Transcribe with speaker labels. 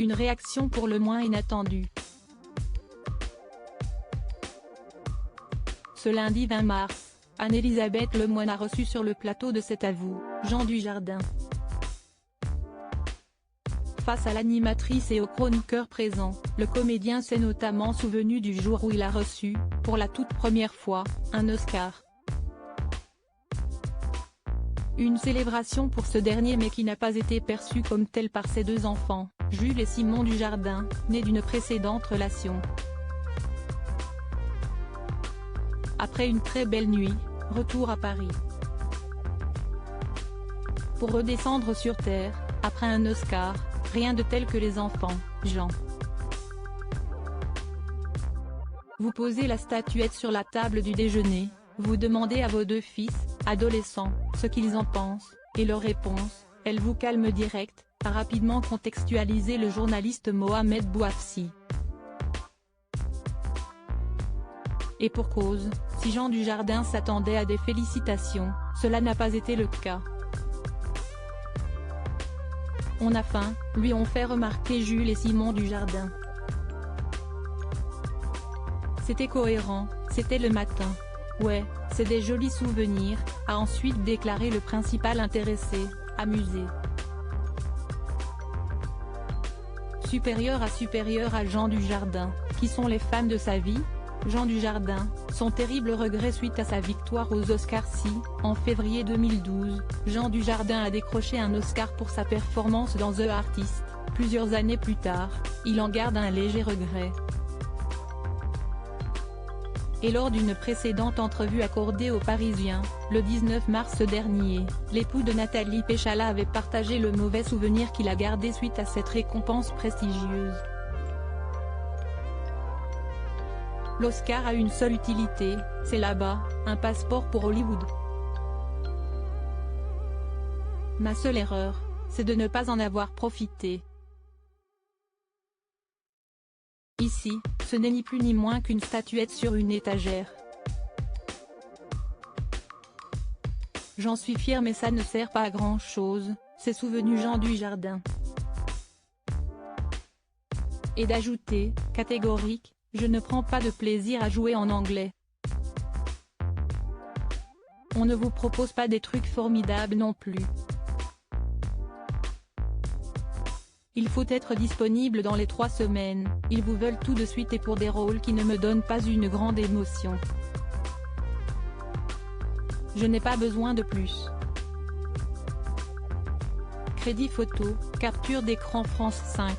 Speaker 1: Une réaction pour le moins inattendue. Ce lundi 20 mars, Anne-Elisabeth Lemoine a reçu sur le plateau de C'est à vous, Jean Dujardin. Face à l'animatrice et aux chroniqueurs présents, le comédien s'est notamment souvenu du jour où il a reçu, pour la toute première fois, un Oscar. Une célébration pour ce dernier mais qui n'a pas été perçue comme telle par ses deux enfants, Jules et Simon Dujardin, nés d'une précédente relation. Après une très belle nuit, retour à Paris. Pour redescendre sur Terre, après un Oscar, rien de tel que les enfants, Jean. Vous posez la statuette sur la table du déjeuner, vous demandez à vos deux fils, adolescents, ce qu'ils en pensent, et leur réponse, elle vous calme direct, a rapidement contextualisé le journaliste Mohamed Bouafsi. Et pour cause, si Jean Dujardin s'attendait à des félicitations, cela n'a pas été le cas. On a faim, lui ont fait remarquer Jules et Simon Dujardin. C'était cohérent, c'était le matin. Ouais, c'est des jolis souvenirs, a ensuite déclaré le principal intéressé, amusé. Supérieur à Jean Dujardin, qui sont les femmes de sa vie ? Jean Dujardin, son terrible regret suite à sa victoire aux Oscars. En février 2012, Jean Dujardin a décroché un Oscar pour sa performance dans The Artist. Plusieurs années plus tard, il en garde un léger regret. Et lors d'une précédente entrevue accordée aux Parisiens, le 19 mars dernier, l'époux de Nathalie Péchala avait partagé le mauvais souvenir qu'il a gardé suite à cette récompense prestigieuse. L'Oscar a une seule utilité, c'est là-bas, un passeport pour Hollywood. Ma seule erreur, c'est de ne pas en avoir profité. Ici, ce n'est ni plus ni moins qu'une statuette sur une étagère. J'en suis fier mais ça ne sert pas à grand chose, s'est souvenu Jean Dujardin. Et d'ajouter, catégorique, je ne prends pas de plaisir à jouer en anglais. On ne vous propose pas des trucs formidables non plus. Il faut être disponible dans les 3 semaines, ils vous veulent tout de suite et pour des rôles qui ne me donnent pas une grande émotion. Je n'ai pas besoin de plus. Crédit photo, capture d'écran France 5.